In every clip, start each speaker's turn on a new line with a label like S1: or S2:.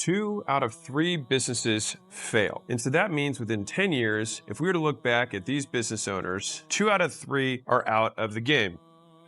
S1: 2 out of 3 businesses fail. And so that means within 10 years, if we were to look back at these business owners, 2 out of 3 are out of the game.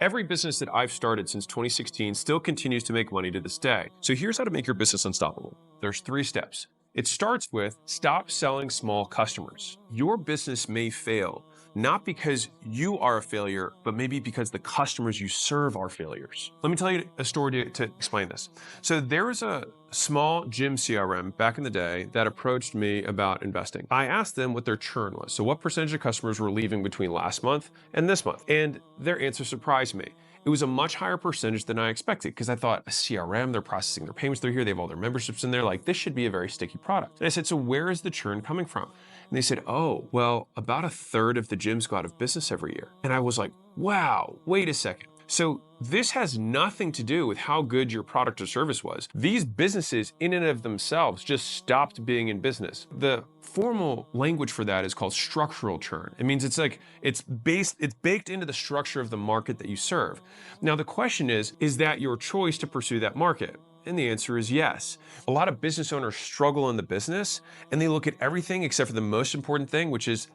S1: Every business that I've started since 2016 still continues to make money to this day. So here's how to make your business unstoppable. There's 3 steps. It starts with stop selling small customers. Your business may fail, not because you are a failure, but maybe because the customers you serve are failures. Let me tell you a story to explain this. So there was a small gym CRM back in the day that approached me about investing. I asked them what their churn was. So what percentage of customers were leaving between last month and this month? And their answer surprised me. It was a much higher percentage than I expected because I thought a CRM, they're processing their payments through here, they have all their memberships in there, like this should be a very sticky product. And I said, so where is the churn coming from? And they said, oh, well, about 1/3 of the gyms go out of business every year. And I was like, wow, wait a second. So this has nothing to do with how good your product or service was. These businesses in and of themselves just stopped being in business. The formal language for that is called structural churn. It means it's baked into the structure of the market that you serve. Now the question is that your choice to pursue that market? And the answer is yes. A lot of business owners struggle in the business and they look at everything except for the most important thing, which is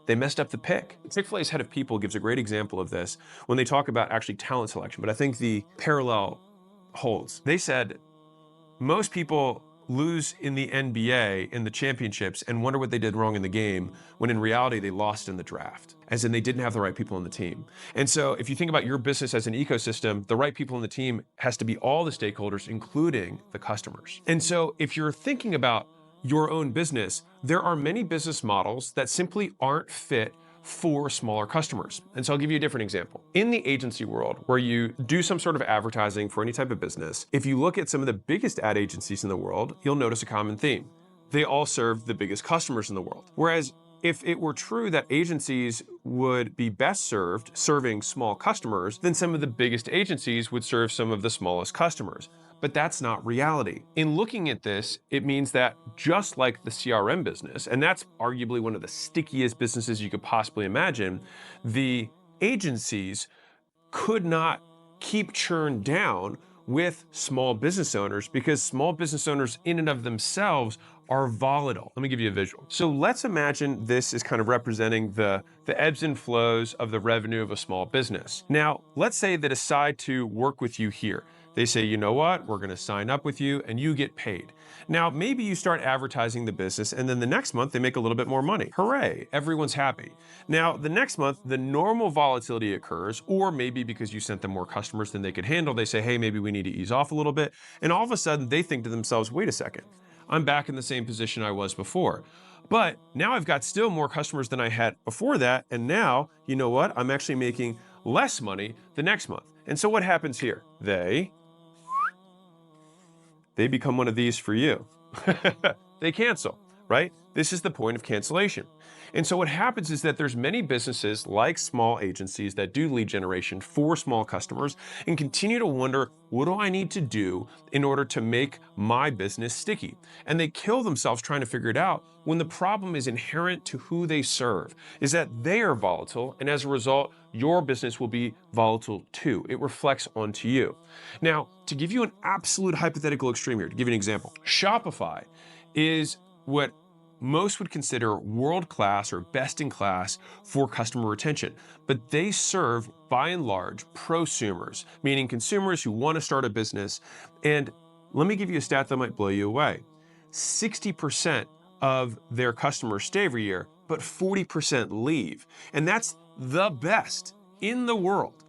S1: they messed up the pick. Chick-fil-A's head of people gives a great example of this when they talk about actually talent selection, but I think the parallel holds. They said, most people lose in the NBA in the championships and wonder what they did wrong in the game, when in reality they lost in the draft, as in they didn't have the right people on the team. And so if you think about your business as an ecosystem, the right people on the team has to be all the stakeholders, including the customers. And so if you're thinking about your own business, there are many business models that simply aren't fit for smaller customers. And so I'll give you a different example. In the agency world, where you do some sort of advertising for any type of business, if you look at some of the biggest ad agencies in the world, you'll notice a common theme. They all serve the biggest customers in the world. Whereas if it were true that agencies would be best served serving small customers, then some of the biggest agencies would serve some of the smallest customers. But that's not reality. In looking at this, it means that just like the CRM business, and that's arguably one of the stickiest businesses you could possibly imagine, the agencies could not keep churn down with small business owners because small business owners in and of themselves are volatile. Let me give you a visual. So let's imagine this is kind of representing the ebbs and flows of the revenue of a small business. Now, let's say they decide to work with you here. They say, you know what, we're gonna sign up with you and you get paid. Now, maybe you start advertising the business and then the next month they make a little bit more money. Hooray, everyone's happy. Now, the next month, the normal volatility occurs, or maybe because you sent them more customers than they could handle, they say, hey, maybe we need to ease off a little bit. And all of a sudden they think to themselves, wait a second, I'm back in the same position I was before. But now I've got still more customers than I had before that. And now, you know what, I'm actually making less money the next month. And so what happens here? They become one of these for you. They cancel, right? This is the point of cancellation. And so what happens is that there's many businesses like small agencies that do lead generation for small customers and continue to wonder, what do I need to do in order to make my business sticky? And they kill themselves trying to figure it out when the problem is inherent to who they serve, is that they are volatile, and as a result, your business will be volatile too. It reflects onto you. Now, to give you an absolute hypothetical extreme here, to give you an example, Shopify is what most would consider world-class or best-in-class for customer retention, but they serve, by and large, prosumers, meaning consumers who want to start a business. And let me give you a stat that might blow you away. 60% of their customers stay every year, but 40% leave. And that's the best in the world.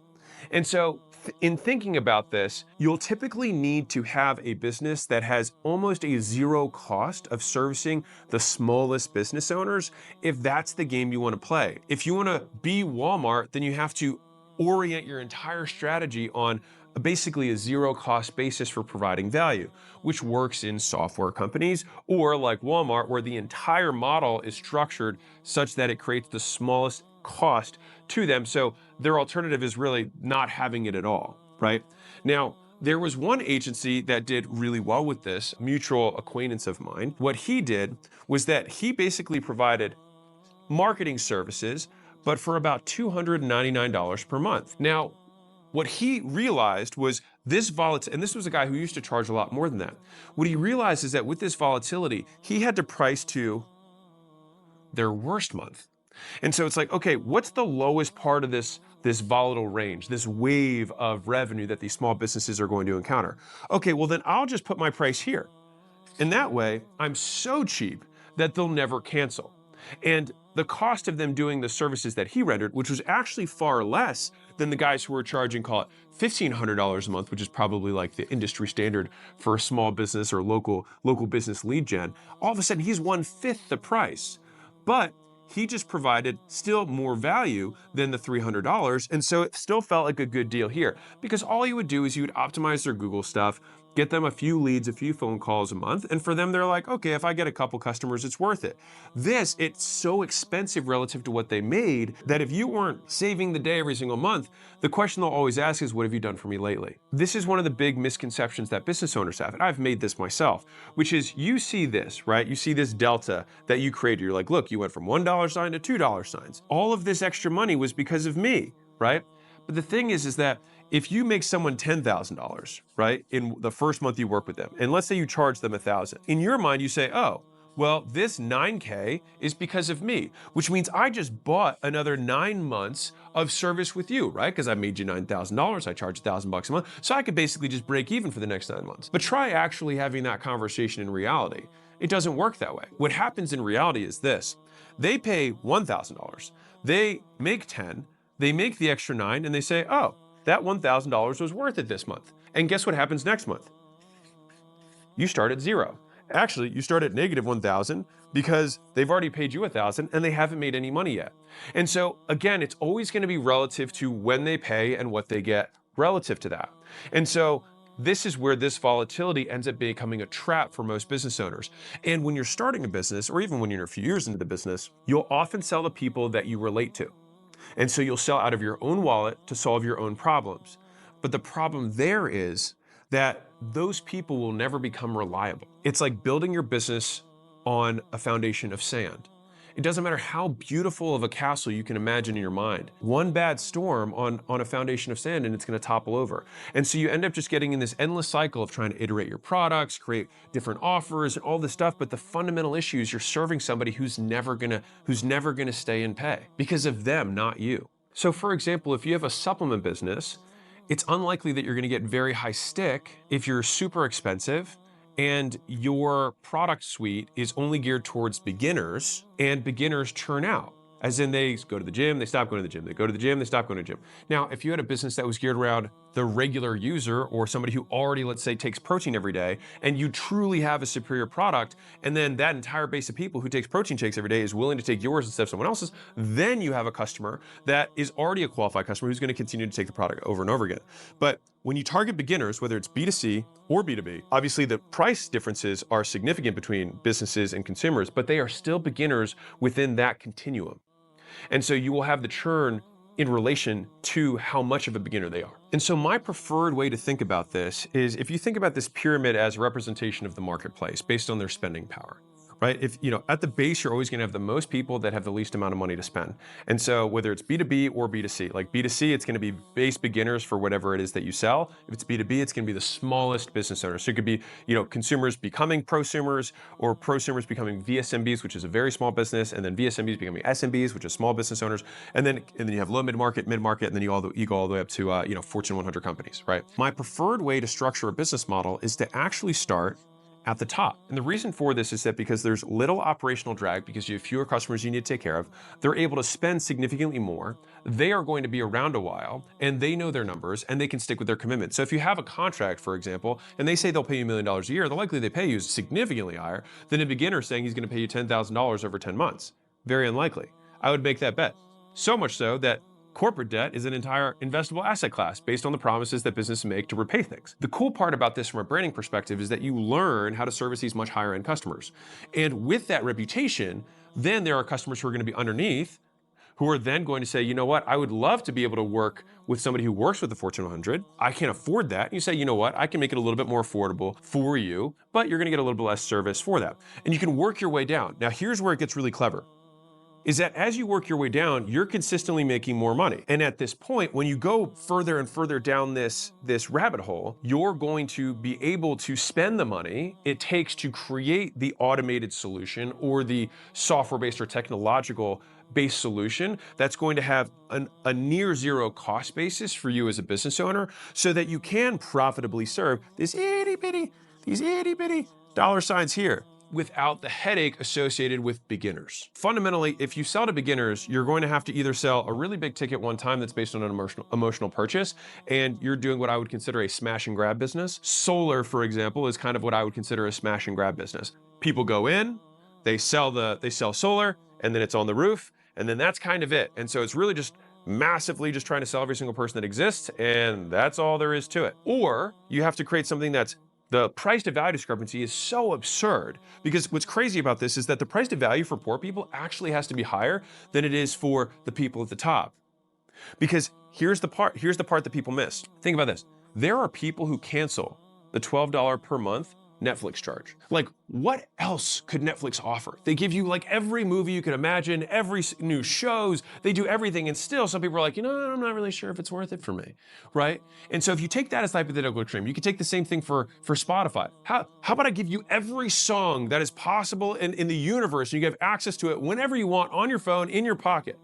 S1: And so in thinking about this, you'll typically need to have a business that has almost a zero cost of servicing the smallest business owners if that's the game you want to play. If you want to be Walmart, then you have to orient your entire strategy on basically a zero cost basis for providing value, which works in software companies or like Walmart, where the entire model is structured such that it creates the smallest cost to them. So their alternative is really not having it at all, right? Now, there was one agency that did really well with this, a mutual acquaintance of mine. What he did was that he basically provided marketing services, but for about $299 per month. Now, what he realized was This volatility, and this was a guy who used to charge a lot more than that. What he realized is that with this volatility, he had to price to their worst month. And so it's like, okay, what's the lowest part of this volatile range, this wave of revenue that these small businesses are going to encounter? Okay, well then I'll just put my price here. And that way, I'm so cheap that they'll never cancel. And the cost of them doing the services that he rendered, which was actually far less than the guys who were charging, call it $1,500 a month, which is probably like the industry standard for a small business or local business lead gen. All of a sudden, he's 1/5 the price. But he just provided still more value than the $300. And so it still felt like a good deal here, because all you would do is you would optimize their Google stuff, get them a few leads, a few phone calls a month. And for them, they're like, okay, if I get a couple customers, it's worth it. It's so expensive relative to what they made that if you weren't saving the day every single month, the question they'll always ask is, what have you done for me lately? This is one of the big misconceptions that business owners have. And I've made this myself, which is you see this, right? You see this delta that you created. You're like, look, you went from $1 sign to $2 signs. All of this extra money was because of me, right? But the thing is that if you make someone $10,000, right, in the first month you work with them, and let's say you charge them $1,000, in your mind you say, oh, well, this $9K is because of me, which means I just bought another 9 months of service with you, right? Because I made you $9,000, I charge $1,000 a month, so I could basically just break even for the next 9 months. But try actually having that conversation in reality. It doesn't work that way. What happens in reality is this: they pay $1,000, they make 10, they make the extra 9, and they say, oh, that $1,000 was worth it this month. And guess what happens next month? You start at zero. Actually, you start at -1,000 because they've already paid you $1,000 and they haven't made any money yet. And so again, it's always going to be relative to when they pay and what they get relative to that. And so this is where this volatility ends up becoming a trap for most business owners. And when you're starting a business, or even when you're a few years into the business, you'll often sell to people that you relate to. And so you'll sell out of your own wallet to solve your own problems. But the problem there is that those people will never become reliable. It's like building your business on a foundation of sand. It doesn't matter how beautiful of a castle you can imagine in your mind. One bad storm on a foundation of sand and it's going to topple over. And so you end up just getting in this endless cycle of trying to iterate your products, create different offers and all this stuff. But the fundamental issue is you're serving somebody who's never gonna stay and pay because of them, not you. So for example, if you have a supplement business, it's unlikely that you're going to get very high stick if you're super expensive and your product suite is only geared towards beginners, and beginners churn out. As in, they go to the gym, they stop going to the gym, they go to the gym, they stop going to the gym. Now, if you had a business that was geared around the regular user or somebody who already, let's say, takes protein every day, and you truly have a superior product, and then that entire base of people who takes protein shakes every day is willing to take yours instead of someone else's, then you have a customer that is already a qualified customer who's going to continue to take the product over and over again. But when you target beginners, whether it's B2C or B2B, obviously the price differences are significant between businesses and consumers, but they are still beginners within that continuum. And so you will have the churn in relation to how much of a beginner they are. And so my preferred way to think about this is if you think about this pyramid as a representation of the marketplace based on their spending power. Right? If at the base, you're always going to have the most people that have the least amount of money to spend. And so whether it's B2B or B2C, like B2C, it's going to be base beginners for whatever it is that you sell. If it's B2B, it's going to be the smallest business owners. So it could be, consumers becoming prosumers or prosumers becoming VSMBs, which is a very small business, and then VSMBs becoming SMBs, which is small business owners. And then you have low mid-market, and then you go all the way up to, Fortune 100 companies, right? My preferred way to structure a business model is to actually start at the top. And the reason for this is that because there's little operational drag, because you have fewer customers you need to take care of, they're able to spend significantly more, they are going to be around a while, and they know their numbers, and they can stick with their commitment. So if you have a contract, for example, and they say they'll pay you $1 million a year, the likelihood they pay you is significantly higher than a beginner saying he's going to pay you $10,000 over 10 months. Very unlikely. I would make that bet. So much so that corporate debt is an entire investable asset class based on the promises that businesses make to repay things. The cool part about this from a branding perspective is that you learn how to service these much higher end customers. And with that reputation, then there are customers who are going to be underneath who are then going to say, you know what, I would love to be able to work with somebody who works with the Fortune 100. I can't afford that. And you say, you know what, I can make it a little bit more affordable for you, but you're going to get a little bit less service for that. And you can work your way down. Now, here's where it gets really clever. is that as you work your way down, you're consistently making more money. And at this point, when you go further and further down this rabbit hole, you're going to be able to spend the money it takes to create the automated solution or the software-based or technological-based solution that's going to have a near zero cost basis for you as a business owner so that you can profitably serve these itty bitty dollar signs here without the headache associated with beginners. Fundamentally, if you sell to beginners, you're going to have to either sell a really big ticket one time that's based on an emotional purchase, and you're doing what I would consider a smash and grab business. Solar, for example, is kind of what I would consider a smash and grab business. People go in, they sell solar, and then it's on the roof, and then that's kind of it. And so it's really just massively just trying to sell every single person that exists, and that's all there is to it. Or you have to create something that's the price to value discrepancy is so absurd because what's crazy about this is that the price to value for poor people actually has to be higher than it is for the people at the top. Because here's the part that people miss. Think about this. There are people who cancel the $12 per month Netflix charge. Like, what else could Netflix offer? They give you like every movie you could imagine, every new shows, they do everything, and still some people are like, I'm not really sure if it's worth it for me, right? And so if you take that as hypothetical extreme, you could take the same thing for Spotify. How about I give you every song that is possible in the universe, and you have access to it whenever you want on your phone, in your pocket?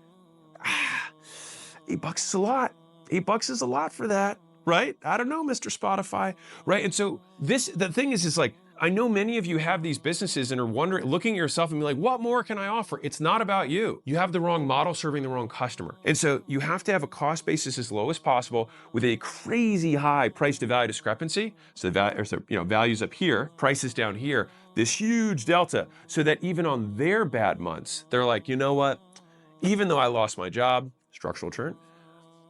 S1: $8 is a lot. $8 is a lot for that. Right? I don't know, Mr. Spotify, right? And so the thing is like, I know many of you have these businesses and are wondering, looking at yourself and be like, what more can I offer? It's not about you. You have the wrong model serving the wrong customer. And so you have to have a cost basis as low as possible with a crazy high price to value discrepancy. So values up here, prices down here, this huge delta, so that even on their bad months, they're like, you know what? Even though I lost my job, structural churn,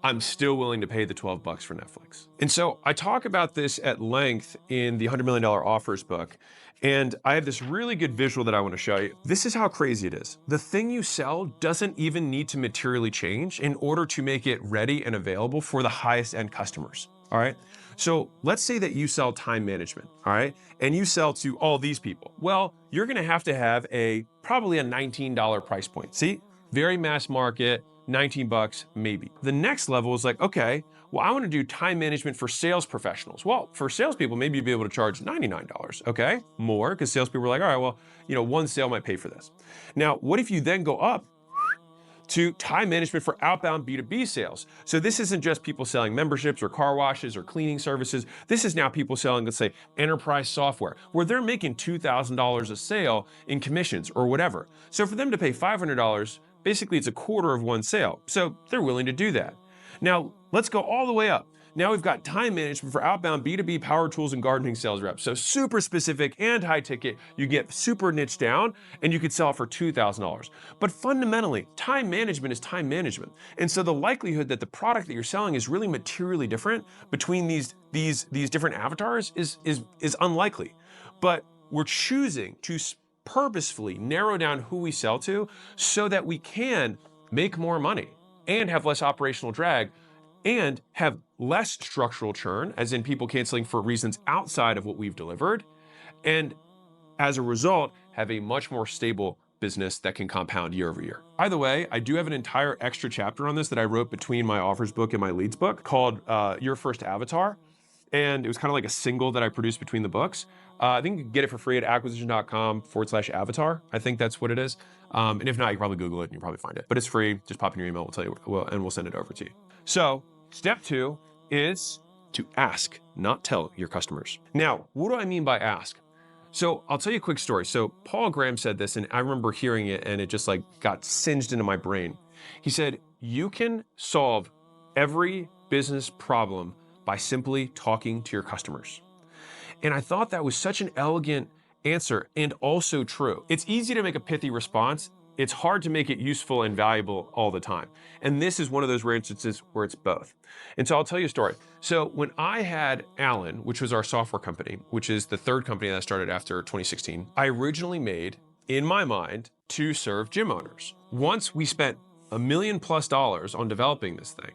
S1: I'm still willing to pay the $12 for Netflix. And so I talk about this at length in the $100 Million Offers book. And I have this really good visual that I want to show you. This is how crazy it is. The thing you sell doesn't even need to materially change in order to make it ready and available for the highest end customers. All right. So let's say that you sell time management. All right. And you sell to all these people. Well, you're going to have probably a $19 price point. See, very mass market. $19 maybe. The next level is like, okay, well, I want to do time management for sales professionals. Well, for salespeople, maybe you'd be able to charge $99, okay? More, because salespeople are like, all right, well, one sale might pay for this. Now, what if you then go up to time management for outbound B2B sales? So this isn't just people selling memberships or car washes or cleaning services. This is now people selling, let's say, enterprise software, where they're making $2,000 a sale in commissions or whatever. So for them to pay $500, basically it's a quarter of one sale. So they're willing to do that. Now, let's go all the way up. Now we've got time management for outbound B2B power tools and gardening sales reps. So super specific and high ticket. You get super niche down and you could sell it for $2,000. But fundamentally, time management is time management. And so the likelihood that the product that you're selling is really materially different between these different avatars is unlikely. But we're choosing to purposefully narrow down who we sell to so that we can make more money and have less operational drag and have less structural churn, as in people canceling for reasons outside of what we've delivered. And as a result, have a much more stable business that can compound year over year. By the way, I do have an entire extra chapter on this that I wrote between my offers book and my leads book called Your First Avatar. And it was kind of like a single that I produced between the books. I think you can get it for free at acquisition.com/avatar. I think that's what it is. And if not, you can probably Google it and you'll probably find it. But it's free. Just pop in your email. We'll tell you, and we'll send it over to you. So step 2 is to ask, not tell your customers. Now, what do I mean by ask? So I'll tell you a quick story. So Paul Graham said this, and I remember hearing it, and it just like got singed into my brain. He said, you can solve every business problem by simply talking to your customers. And I thought that was such an elegant answer and also true. It's easy to make a pithy response. It's hard to make it useful and valuable all the time. And this is one of those rare instances where it's both. And so I'll tell you a story. So when I had Alan, which was our software company, which is the third company that I started after 2016, I originally made, in my mind, to serve gym owners. Once we spent $1 million+ on developing this thing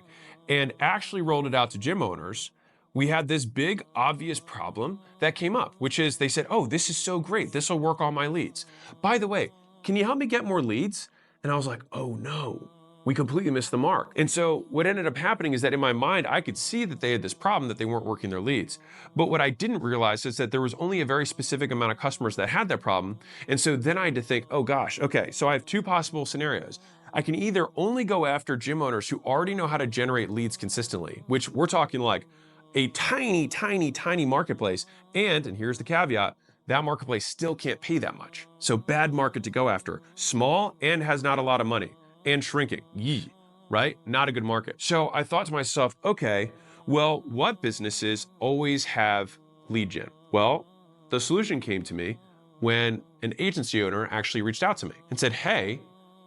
S1: and actually rolled it out to gym owners, we had this big, obvious problem that came up, which is they said, oh, this is so great. This will work on my leads. By the way, can you help me get more leads? And I was like, oh no, we completely missed the mark. And so what ended up happening is that in my mind, I could see that they had this problem, that they weren't working their leads. But what I didn't realize is that there was only a very specific amount of customers that had that problem. And so then I had to think, oh gosh, okay, so I have two possible scenarios. I can either only go after gym owners who already know how to generate leads consistently, which we're talking like a tiny, tiny, tiny marketplace. And here's the caveat, that marketplace still can't pay that much. So bad market to go after. Small and has not a lot of money and shrinking. Yee, right? Not a good market. So I thought to myself, okay, well, what businesses always have lead gen? Well, the solution came to me when an agency owner actually reached out to me and said, hey,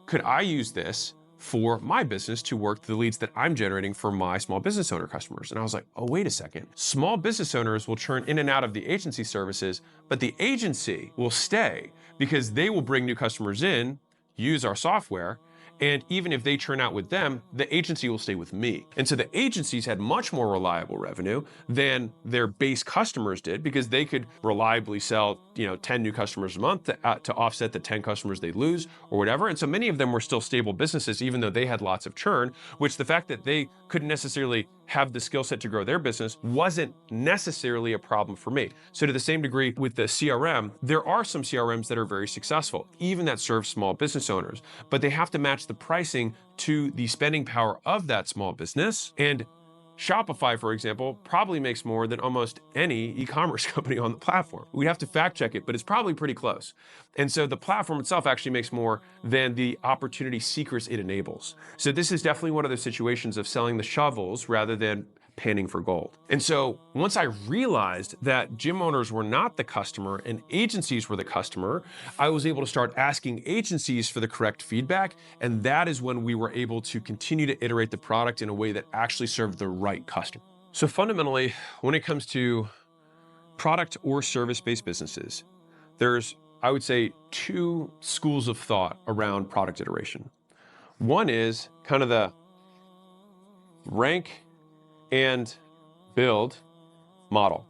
S1: could I use this for my business to work the leads that I'm generating for my small business owner customers? And I was like, oh, wait a second. Small business owners will churn in and out of the agency services, but the agency will stay because they will bring new customers in, use our software, and even if they churn out with them, the agency will stay with me. And so the agencies had much more reliable revenue than their base customers did because they could reliably sell, 10 new customers a month to offset the 10 customers they lose or whatever. And so many of them were still stable businesses, even though they had lots of churn, which the fact that they couldn't necessarily have the skill set to grow their business wasn't necessarily a problem for me. So to the same degree with the CRM, there are some CRMs that are very successful, even that serve small business owners, but they have to match the pricing to the spending power of that small business. And Shopify, for example, probably makes more than almost any e-commerce company on the platform. We'd have to fact check it, but it's probably pretty close. And so the platform itself actually makes more than the opportunity seekers it enables. So this is definitely one of those situations of selling the shovels rather than panning for gold. And so once I realized that gym owners were not the customer and agencies were the customer, I was able to start asking agencies for the correct feedback. And that is when we were able to continue to iterate the product in a way that actually served the right customer. So fundamentally, when it comes to product or service-based businesses, there's, I would say, two schools of thought around product iteration. One is kind of the rank and build model,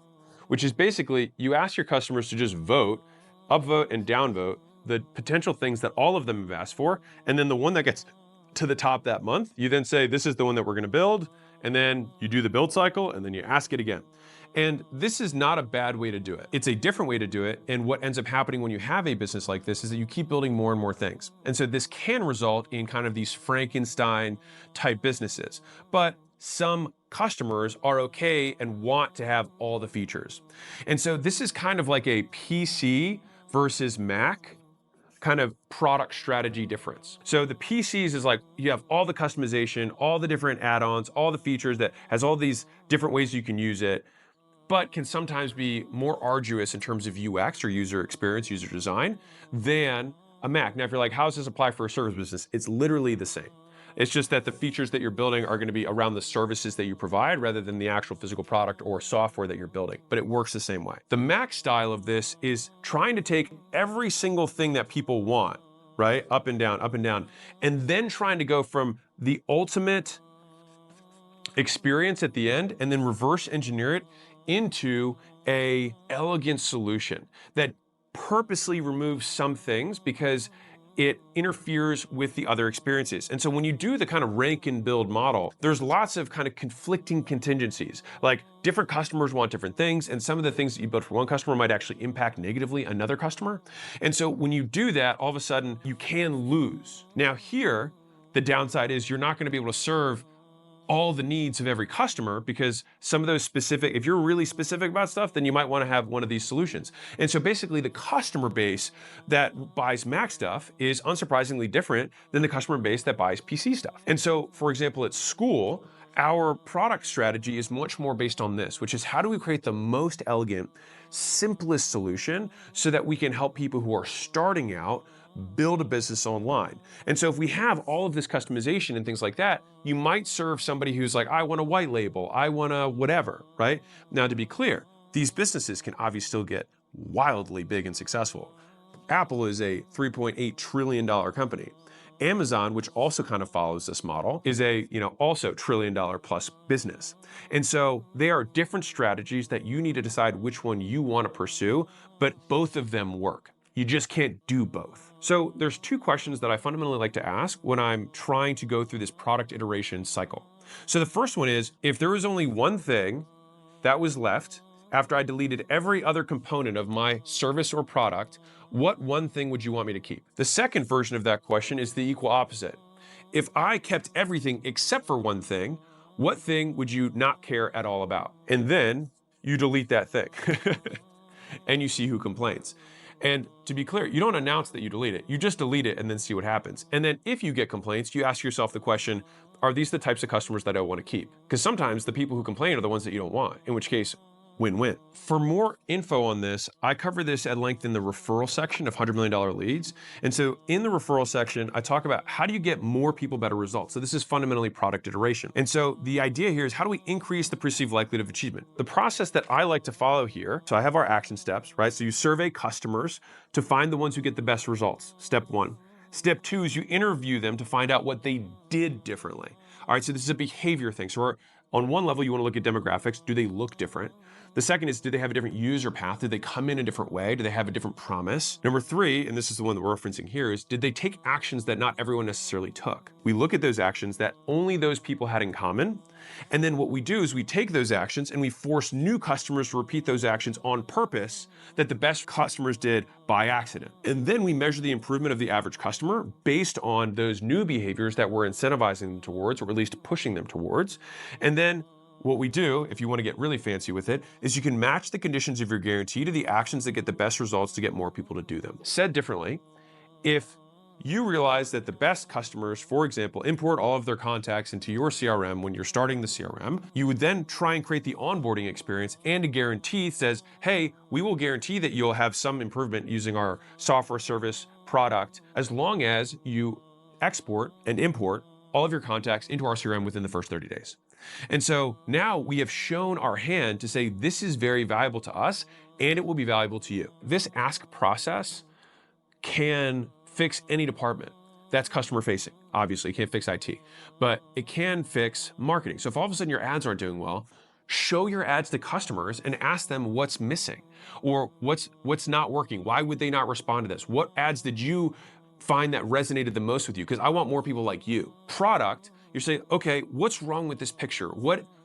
S1: which is basically you ask your customers to just vote, upvote and downvote the potential things that all of them have asked for. And then the one that gets to the top that month, you then say, this is the one that we're going to build. And then you do the build cycle and then you ask it again. And this is not a bad way to do it. It's a different way to do it. And what ends up happening when you have a business like this is that you keep building more and more things. And so this can result in kind of these Frankenstein type businesses. But some customers are okay and want to have all the features. And so this is kind of like a PC versus Mac kind of product strategy difference. So the PCs is like, you have all the customization, all the different add-ons, all the features that has all these different ways you can use it, but can sometimes be more arduous in terms of UX or user experience, user design than a Mac. Now, if you're like, how does this apply for a service business? It's literally the same. It's just that the features that you're building are going to be around the services that you provide rather than the actual physical product or software that you're building, but it works the same way. The Mac style of this is trying to take every single thing that people want, right? Up and down, and then trying to go from the ultimate experience at the end and then reverse engineer it into a elegant solution that purposely removes some things because it interferes with the other experiences. And so when you do the kind of rank and build model, there's lots of kind of conflicting contingencies. Like different customers want different things, and some of the things that you build for one customer might actually impact negatively another customer. And so when you do that, all of a sudden you can lose. Now here, the downside is you're not going to be able to serve all the needs of every customer because some of those specific, if you're really specific about stuff, then you might want to have one of these solutions. And so basically the customer base that buys Mac stuff is unsurprisingly different than the customer base that buys PC stuff. And so, for example, at Skool, our product strategy is much more based on this, which is how do we create the most elegant, simplest solution so that we can help people who are starting out build a business online. And so if we have all of this customization and things like that, you might serve somebody who's like, I want a white label, I want a whatever, right? Now, to be clear, these businesses can obviously still get wildly big and successful. Apple is a $3.8 trillion company. Amazon, which also kind of follows this model, is a, also $1 trillion plus business. And so they are different strategies that you need to decide which one you want to pursue, but both of them work. You just can't do both. So there's two questions that I fundamentally like to ask when I'm trying to go through this product iteration cycle. So the first one is, if there was only one thing that was left after I deleted every other component of my service or product, what one thing would you want me to keep? The second version of that question is the equal opposite. If I kept everything except for one thing, what thing would you not care at all about? And then you delete that thing and you see who complains. And to be clear, you don't announce that you delete it. You just delete it and then see what happens. And then if you get complaints, you ask yourself the question, are these the types of customers that I want to keep? Because sometimes the people who complain are the ones that you don't want, in which case, win-win. For more info on this, I cover this at length in the referral section of $100 million leads. And so in the referral section, I talk about how do you get more people better results. So this is fundamentally product iteration. And so the idea here is how do we increase the perceived likelihood of achievement? The process that I like to follow here, so I have our action steps, right? So you survey customers to find the ones who get the best results, step one. Step two is you interview them to find out what they did differently. All right, so this is a behavior thing. So on one level, you want to look at demographics. Do they look different? The second is, do they have a different user path? Did they come in a different way? Do they have a different promise? Number three, and this is the one that we're referencing here, is did they take actions that not everyone necessarily took? We look at those actions that only those people had in common. And then what we do is we take those actions and we force new customers to repeat those actions on purpose that the best customers did by accident. And then we measure the improvement of the average customer based on those new behaviors that we're incentivizing them towards, or at least pushing them towards. And then what we do, if you want to get really fancy with it, is you can match the conditions of your guarantee to the actions that get the best results to get more people to do them. Said differently, if you realize that the best customers, for example, import all of their contacts into your CRM when you're starting the CRM, you would then try and create the onboarding experience, and a guarantee says, hey, we will guarantee that you'll have some improvement using our software service product as long as you export and import all of your contacts into our CRM within the first 30 days. And so now we have shown our hand to say this is very valuable to us and it will be valuable to you. This ask process can fix any department that's customer facing. Obviously, it can't fix IT, but it can fix marketing. So if all of a sudden your ads aren't doing well, show your ads to customers and ask them what's missing or what's not working. Why would they not respond to this? What ads did you find that resonated the most with you? Because I want more people like you. Product, you're saying, okay, what's wrong with this picture?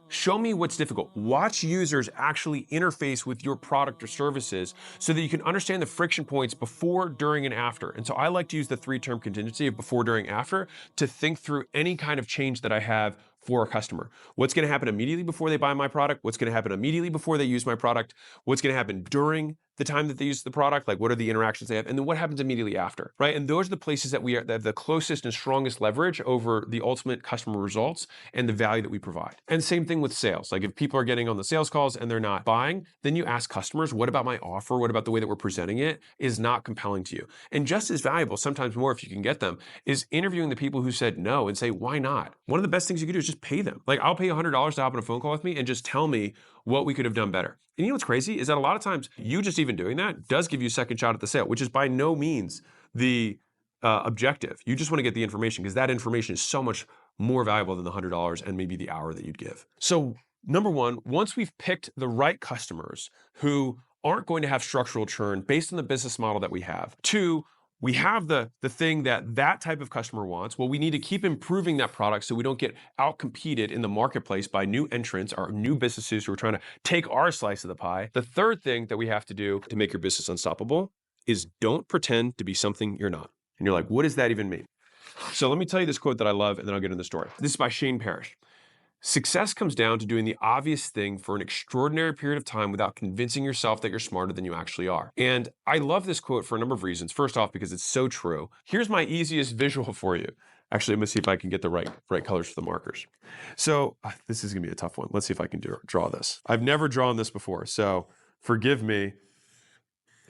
S1: Show me what's difficult. Watch users actually interface with your product or services so that you can understand the friction points before, during, and after. And so I like to use the 3-term contingency of before, during, after to think through any kind of change that I have for a customer. What's going to happen immediately before they buy my product? What's going to happen immediately before they use my product? What's going to happen during the time that they use the product? Like, what are the interactions they have? And then what happens immediately after, right? And those are the places that that have the closest and strongest leverage over the ultimate customer results and the value that we provide. And same thing with sales. Like if people are getting on the sales calls and they're not buying, then you ask customers, what about my offer? What about the way that we're presenting it is not compelling to you? And just as valuable, sometimes more if you can get them, is interviewing the people who said no and say, why not? One of the best things you can do is just pay them. Like I'll pay $100 to hop on a phone call with me and just tell me what we could have done better. And you know what's crazy is that a lot of times you just even doing that does give you a second shot at the sale, which is by no means the objective. You just want to get the information because that information is so much more valuable than the $100 and maybe the hour that you'd give. So number one, once we've picked the right customers who aren't going to have structural churn based on the business model that we have. Two, we have the thing that type of customer wants. Well, we need to keep improving that product so we don't get outcompeted in the marketplace by new entrants or new businesses who are trying to take our slice of the pie. The third thing that we have to do to make your business unstoppable is don't pretend to be something you're not. And you're like, what does that even mean? So let me tell you this quote that I love, and then I'll get into the story. This is by Shane Parrish. Success comes down to doing the obvious thing for an extraordinary period of time without convincing yourself that you're smarter than you actually are. And I love this quote for a number of reasons. First off, because it's so true. Here's my easiest visual for you. Actually, I'm gonna see if I can get the right colors for the markers. So this is gonna be a tough one. Let's see if I can draw this. I've never drawn this before, so forgive me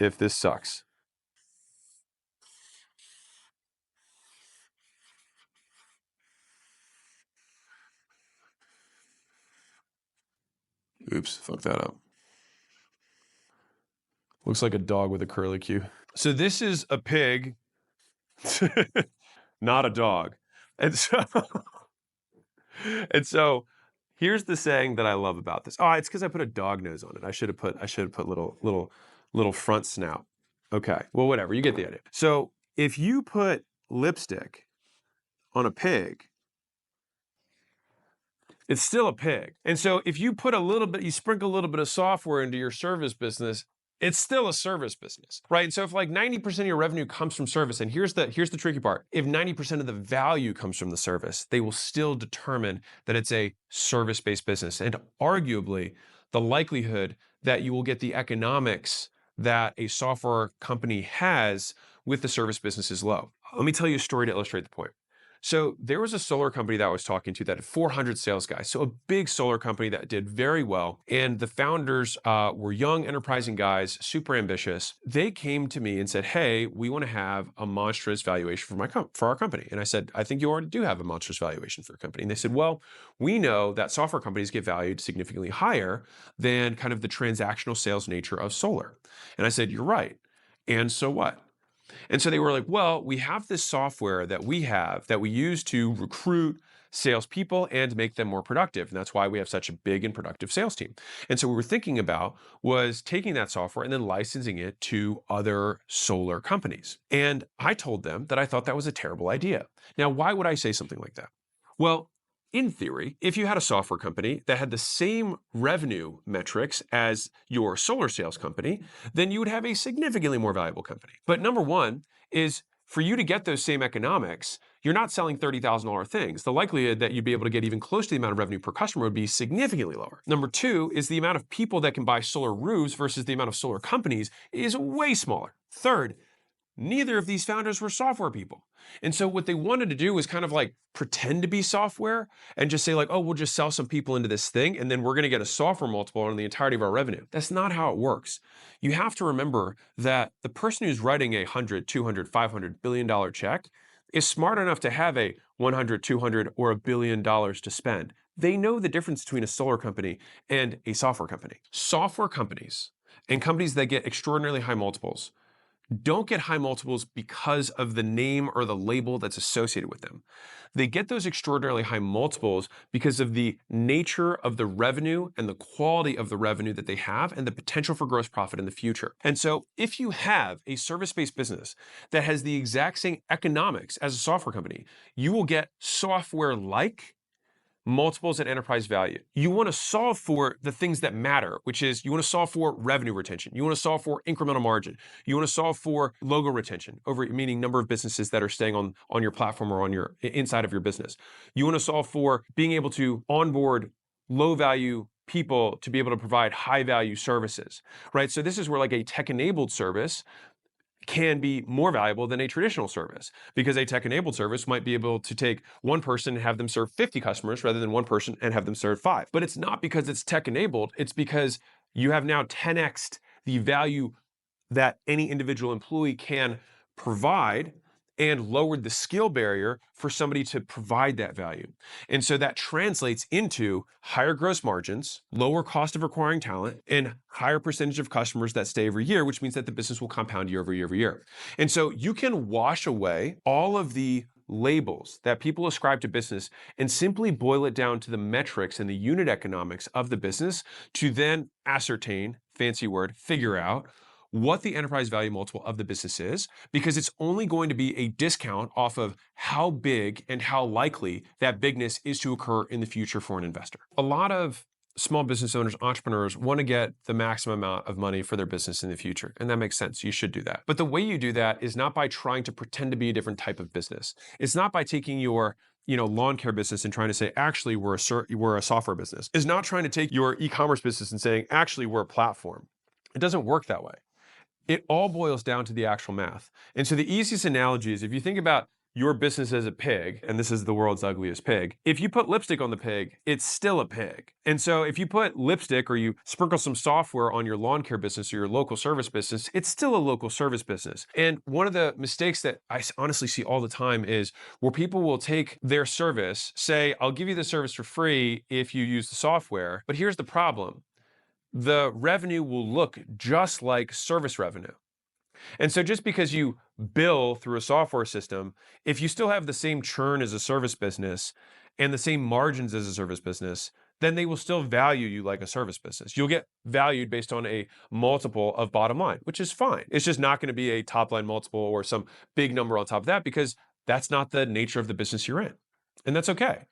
S1: if this sucks. Oops, fuck that up. Looks like a dog with a curlicue. So this is a pig, not a dog. And so, and so here's the saying that I love about this. Oh, it's because I put a dog nose on it. I should have put little front snout. Okay, well, whatever, you get the idea. So if you put lipstick on a pig, it's still a pig. And so if you put a little bit, you sprinkle a little bit of software into your service business, it's still a service business, right? And so if like 90% of your revenue comes from service, and here's the tricky part. If 90% of the value comes from the service, they will still determine that it's a service-based business. And arguably, the likelihood that you will get the economics that a software company has with the service business is low. Let me tell you a story to illustrate the point. So there was a solar company that I was talking to that had 400 sales guys. So a big solar company that did very well. And the founders were young, enterprising guys, super ambitious. They came to me and said, hey, we want to have a monstrous valuation for our company. And I said, I think you already do have a monstrous valuation for your company. And they said, well, we know that software companies get valued significantly higher than kind of the transactional sales nature of solar. And I said, you're right. And so what? And so they were like, well, we have this software that we use to recruit salespeople and make them more productive. And that's why we have such a big and productive sales team. And so what we were thinking about was taking that software and then licensing it to other solar companies. And I told them that I thought that was a terrible idea. Now, why would I say something like that? Well, in theory, if you had a software company that had the same revenue metrics as your solar sales company, then you would have a significantly more valuable company. But number one is for you to get those same economics, you're not selling $30,000 things. The likelihood that you'd be able to get even close to the amount of revenue per customer would be significantly lower. Number two is the amount of people that can buy solar roofs versus the amount of solar companies is way smaller. Third, neither of these founders were software people. And so what they wanted to do was kind of like pretend to be software and just say like, oh, we'll just sell some people into this thing and then we're going to get a software multiple on the entirety of our revenue. That's not how it works. You have to remember that the person who's writing a $100, $200, $500 billion check is smart enough to have a $100, $200, or $1 billion to spend. They know the difference between a solar company and a software company. Software companies and companies that get extraordinarily high multiples don't get high multiples because of the name or the label that's associated with them. They get those extraordinarily high multiples because of the nature of the revenue and the quality of the revenue that they have and the potential for gross profit in the future. And so if you have a service-based business that has the exact same economics as a software company, you will get software-like multiples at enterprise value. You want to solve for the things that matter, which is you want to solve for revenue retention. You want to solve for incremental margin. You want to solve for logo retention, meaning number of businesses that are staying on your platform or on your inside of your business. You want to solve for being able to onboard low value people to be able to provide high value services, right? So this is where like a tech-enabled service can be more valuable than a traditional service because a tech-enabled service might be able to take one person and have them serve 50 customers rather than one person and have them serve 5. But it's not because it's tech-enabled, it's because you have now 10x'd the value that any individual employee can provide and lowered the skill barrier for somebody to provide that value. And so that translates into higher gross margins, lower cost of acquiring talent, and higher percentage of customers that stay every year, which means that the business will compound year over year over year. And so you can wash away all of the labels that people ascribe to business and simply boil it down to the metrics and the unit economics of the business to then ascertain, fancy word, figure out what the enterprise value multiple of the business is, because it's only going to be a discount off of how big and how likely that bigness is to occur in the future for an investor. A lot of small business owners, entrepreneurs want to get the maximum amount of money for their business in the future. And that makes sense. You should do that. But the way you do that is not by trying to pretend to be a different type of business. It's not by taking your lawn care business and trying to say, actually, we're a software business. It's not trying to take your e-commerce business and saying, actually, we're a platform. It doesn't work that way. It all boils down to the actual math. And so the easiest analogy is if you think about your business as a pig, and this is the world's ugliest pig, if you put lipstick on the pig, it's still a pig. And so if you put lipstick or you sprinkle some software on your lawn care business or your local service business, it's still a local service business. And one of the mistakes that I honestly see all the time is where people will take their service, say, I'll give you the service for free if you use the software, but here's the problem. The revenue will look just like service revenue. And so just because you bill through a software system, if you still have the same churn as a service business and the same margins as a service business, then they will still value you like a service business. You'll get valued based on a multiple of bottom line, which is fine. It's just not going to be a top line multiple or some big number on top of that because that's not the nature of the business you're in. And that's okay.